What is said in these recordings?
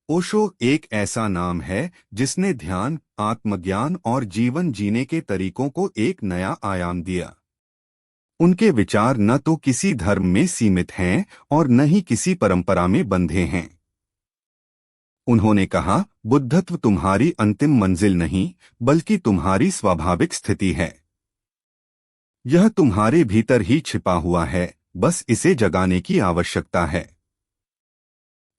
ओशो एक ऐसा नाम है जिसने ध्यान, आत्मज्ञान और जीवन जीने के तरीकों को एक नया आयाम दिया। उनके विचार न तो किसी धर्म में सीमित हैं और न ही किसी परंपरा में बंधे हैं। उन्होंने कहा, बुद्धत्व तुम्हारी अंतिम मंजिल नहीं, बल्कि तुम्हारी स्वाभाविक स्थिति है। यह तुम्हारे भीतर ही छिपा हुआ है, बस इसे जगाने की आवश्यकता है।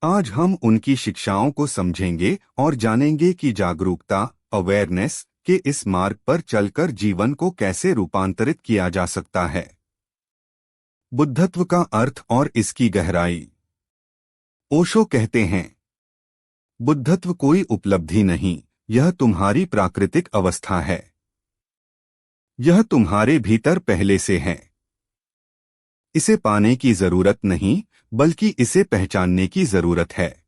आज हम उनकी शिक्षाओं को समझेंगे और जानेंगे कि जागरूकता, अवेयरनेस के इस मार्ग पर चलकर जीवन को कैसे रूपांतरित किया जा सकता है। बुद्धत्व का अर्थ और इसकी गहराई। ओशो कहते हैं, बुद्धत्व कोई उपलब्धि नहीं, यह तुम्हारी प्राकृतिक अवस्था है। यह तुम्हारे भीतर पहले से है। इसे पाने की जरूरत नहीं, बल्कि इसे पहचानने की जरूरत है।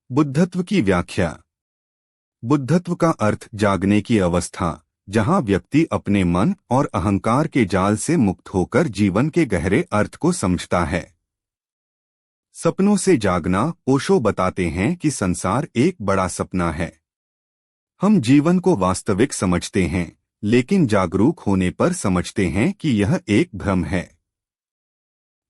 बुद्धत्व की व्याख्या। बुद्धत्व का अर्थ जागने की अवस्था, जहां व्यक्ति अपने मन और अहंकार के जाल से मुक्त होकर जीवन के गहरे अर्थ को समझता है। सपनों से जागना। ओशो बताते हैं कि संसार एक बड़ा सपना है। हम जीवन को वास्तविक समझते हैं, लेकिन जागरूक होने पर समझते हैं कि यह एक भ्रम है।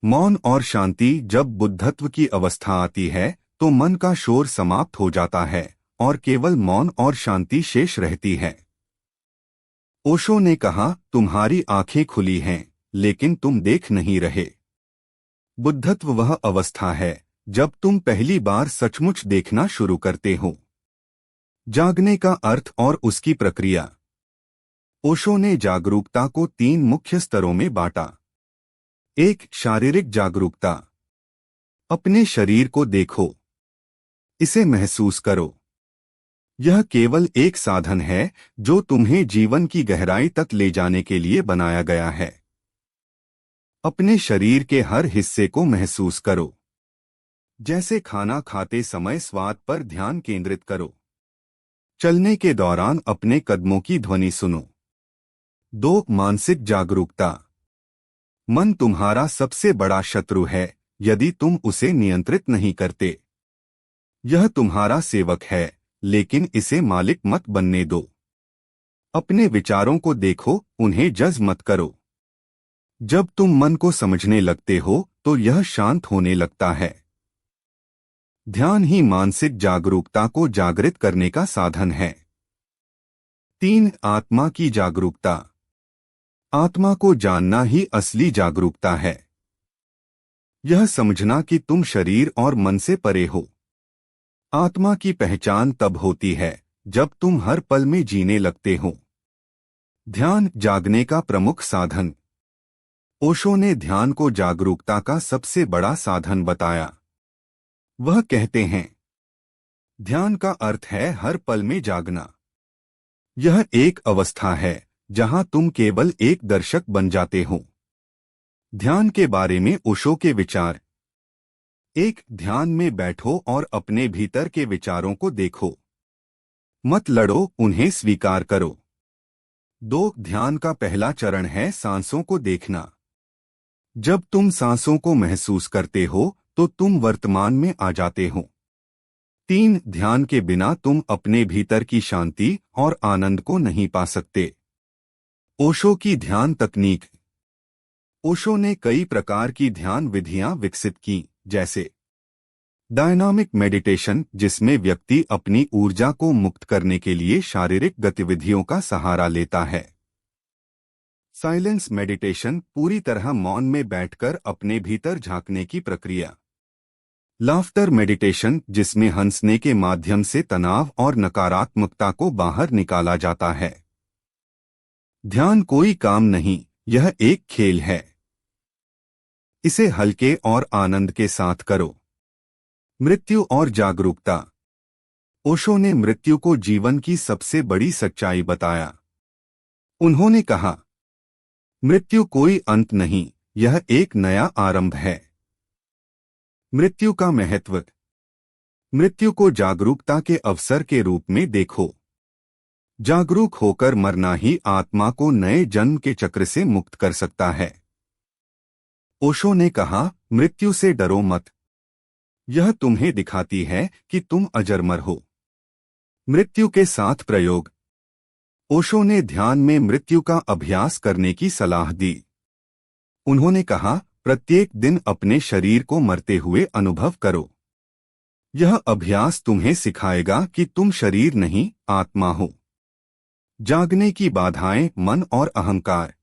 मौन और शांति। जब बुद्धत्व की अवस्था आती है तो मन का शोर समाप्त हो जाता है और केवल मौन और शांति शेष रहती है। ओशो ने कहा, तुम्हारी आंखें खुली हैं, लेकिन तुम देख नहीं रहे। बुद्धत्व वह अवस्था है जब तुम पहली बार सचमुच देखना शुरू करते हो। जागने का अर्थ और उसकी प्रक्रिया। ओशो ने जागरूकता को 3 मुख्य स्तरों में बांटा। 1. शारीरिक जागरूकता। अपने शरीर को देखो, इसे महसूस करो। यह केवल एक साधन है जो तुम्हें जीवन की गहराई तक ले जाने के लिए बनाया गया है। अपने शरीर के हर हिस्से को महसूस करो। जैसे खाना खाते समय स्वाद पर ध्यान केंद्रित करो। चलने के दौरान अपने कदमों की ध्वनि सुनो। 2. मानसिक जागरूकता। मन तुम्हारा सबसे बड़ा शत्रु है यदि तुम उसे नियंत्रित नहीं करते। यह तुम्हारा सेवक है, लेकिन इसे मालिक मत बनने दो। अपने विचारों को देखो, उन्हें जज मत करो। जब तुम मन को समझने लगते हो तो यह शांत होने लगता है। ध्यान ही मानसिक जागरूकता को जागृत करने का साधन है। 3. आत्मा की जागरूकता। आत्मा को जानना ही असली जागरूकता है। यह समझना कि तुम शरीर और मन से परे हो। आत्मा की पहचान तब होती है जब तुम हर पल में जीने लगते हो। ध्यान जागने का प्रमुख साधन। ओशो ने ध्यान को जागरूकता का सबसे बड़ा साधन बताया। वह कहते हैं, ध्यान का अर्थ है हर पल में जागना। यह एक अवस्था है जहां तुम केवल एक दर्शक बन जाते हो। ध्यान के बारे में ओशो के विचार। 1. ध्यान में बैठो और अपने भीतर के विचारों को देखो। मत लड़ो, उन्हें स्वीकार करो। 2. ध्यान का पहला चरण है सांसों को देखना। जब तुम सांसों को महसूस करते हो तो तुम वर्तमान में आ जाते हो। 3. ध्यान के बिना तुम अपने भीतर की शांति और आनंद को नहीं पा सकते। ओशो की ध्यान तकनीक। ओशो ने कई प्रकार की ध्यान विधियां विकसित की, जैसे डायनामिक मेडिटेशन, जिसमें व्यक्ति अपनी ऊर्जा को मुक्त करने के लिए शारीरिक गतिविधियों का सहारा लेता है। साइलेंस मेडिटेशन, पूरी तरह मौन में बैठकर अपने भीतर झांकने की प्रक्रिया। लाफ्टर मेडिटेशन, जिसमें हंसने के माध्यम से तनाव और नकारात्मकता को बाहर निकाला जाता है। ध्यान कोई काम नहीं, यह एक खेल है। इसे हल्के और आनंद के साथ करो। मृत्यु और जागरूकता। ओशो ने मृत्यु को जीवन की सबसे बड़ी सच्चाई बताया। उन्होंने कहा, मृत्यु कोई अंत नहीं, यह एक नया आरंभ है। मृत्यु का महत्व। मृत्यु को जागरूकता के अवसर के रूप में देखो। जागरूक होकर मरना ही आत्मा को नए जन्म के चक्र से मुक्त कर सकता है। ओशो ने कहा, मृत्यु से डरो मत। यह तुम्हें दिखाती है कि तुम अजरमर हो। मृत्यु के साथ प्रयोग। ओशो ने ध्यान में मृत्यु का अभ्यास करने की सलाह दी। उन्होंने कहा, प्रत्येक दिन अपने शरीर को मरते हुए अनुभव करो। यह अभ्यास तुम्हें सिखाएगा कि तुम शरीर नहीं, आत्मा हो। जागने की बाधाएं, मन और अहंकार।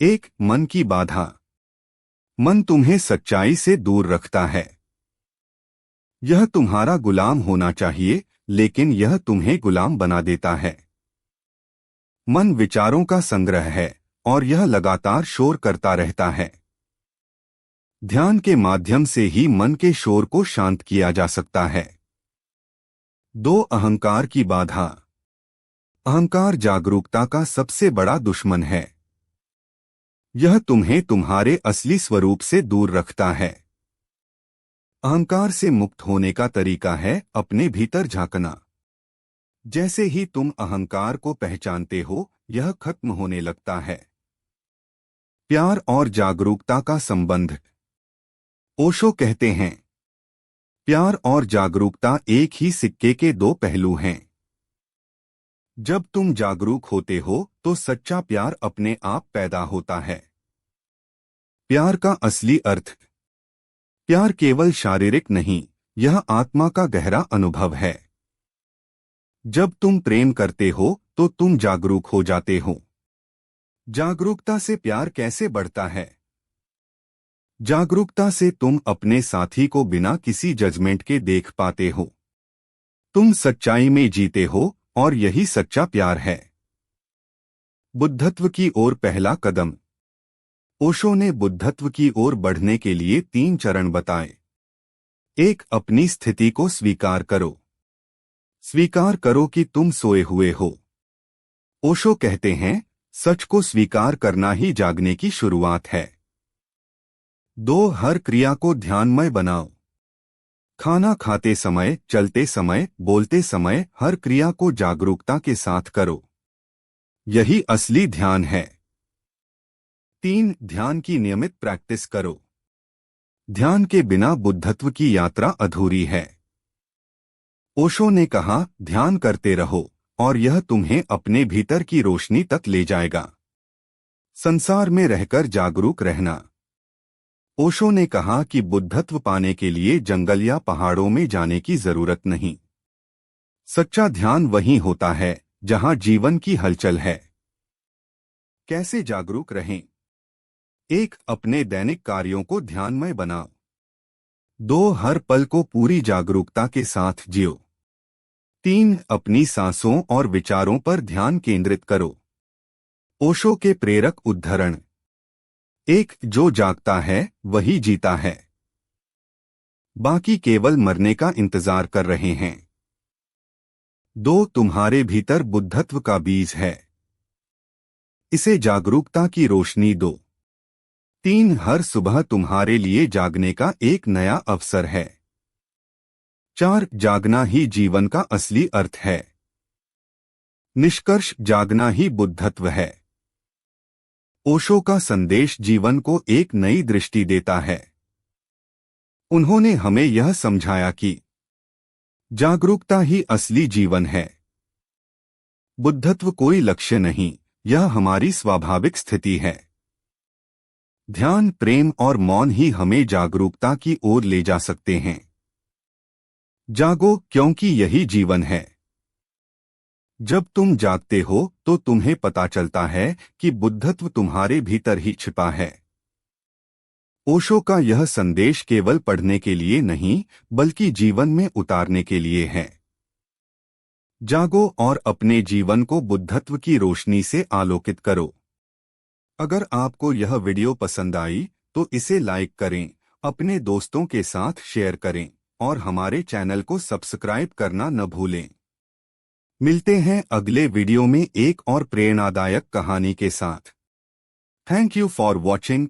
एक, मन की बाधा। मन तुम्हें सच्चाई से दूर रखता है। यह तुम्हारा गुलाम होना चाहिए, लेकिन यह तुम्हें गुलाम बना देता है। मन विचारों का संग्रह है और यह लगातार शोर करता रहता है। ध्यान के माध्यम से ही मन के शोर को शांत किया जा सकता है। दो, अहंकार की बाधा। अहंकार जागरूकता का सबसे बड़ा दुश्मन है। यह तुम्हें तुम्हारे असली स्वरूप से दूर रखता है। अहंकार से मुक्त होने का तरीका है अपने भीतर झांकना। जैसे ही तुम अहंकार को पहचानते हो, यह खत्म होने लगता है। प्यार और जागरूकता का संबंध। ओशो कहते हैं, प्यार और जागरूकता एक ही सिक्के के दो पहलू हैं। जब तुम जागरूक होते हो तो सच्चा प्यार अपने आप पैदा होता है। प्यार का असली अर्थ। प्यार केवल शारीरिक नहीं, यह आत्मा का गहरा अनुभव है। जब तुम प्रेम करते हो तो तुम जागरूक हो जाते हो। जागरूकता से प्यार कैसे बढ़ता है? जागरूकता से तुम अपने साथी को बिना किसी जजमेंट के देख पाते हो। तुम सच्चाई में जीते हो और यही सच्चा प्यार है। बुद्धत्व की ओर पहला कदम। ओशो ने बुद्धत्व की ओर बढ़ने के लिए 3 चरण बताए। 1, अपनी स्थिति को स्वीकार करो। स्वीकार करो कि तुम सोए हुए हो। ओशो कहते हैं, सच को स्वीकार करना ही जागने की शुरुआत है। 2, हर क्रिया को ध्यानमय बनाओ। खाना खाते समय, चलते समय, बोलते समय हर क्रिया को जागरूकता के साथ करो। यही असली ध्यान है। 3, ध्यान की नियमित प्रैक्टिस करो। ध्यान के बिना बुद्धत्व की यात्रा अधूरी है। ओशो ने कहा, ध्यान करते रहो और यह तुम्हें अपने भीतर की रोशनी तक ले जाएगा। संसार में रहकर जागरूक रहना। ओशो ने कहा कि बुद्धत्व पाने के लिए जंगल या पहाड़ों में जाने की जरूरत नहीं। सच्चा ध्यान वहीं होता है जहां जीवन की हलचल है। कैसे जागरूक रहें? 1, अपने दैनिक कार्यों को ध्यानमय बनाओ। 2, हर पल को पूरी जागरूकता के साथ जियो। 3, अपनी सांसों और विचारों पर ध्यान केंद्रित करो। ओशो के प्रेरक उद्धरण। 1, जो जागता है वही जीता है। बाकी केवल मरने का इंतजार कर रहे हैं। 2, तुम्हारे भीतर बुद्धत्व का बीज है। इसे जागरूकता की रोशनी दो। 3, हर सुबह तुम्हारे लिए जागने का एक नया अवसर है। 4, जागना ही जीवन का असली अर्थ है। निष्कर्ष, जागना ही बुद्धत्व है। ओशो का संदेश जीवन को एक नई दृष्टि देता है। उन्होंने हमें यह समझाया कि जागरूकता ही असली जीवन है। बुद्धत्व कोई लक्ष्य नहीं, यह हमारी स्वाभाविक स्थिति है। ध्यान, प्रेम और मौन ही हमें जागरूकता की ओर ले जा सकते हैं। जागो, क्योंकि यही जीवन है। जब तुम जागते हो तो तुम्हें पता चलता है कि बुद्धत्व तुम्हारे भीतर ही छिपा है। ओशो का यह संदेश केवल पढ़ने के लिए नहीं, बल्कि जीवन में उतारने के लिए है। जागो और अपने जीवन को बुद्धत्व की रोशनी से आलोकित करो। अगर आपको यह वीडियो पसंद आई तो इसे लाइक करें, अपने दोस्तों के साथ शेयर करें और हमारे चैनल को सब्सक्राइब करना न भूलें। मिलते हैं अगले वीडियो में एक और प्रेरणादायक कहानी के साथ। Thank you for watching.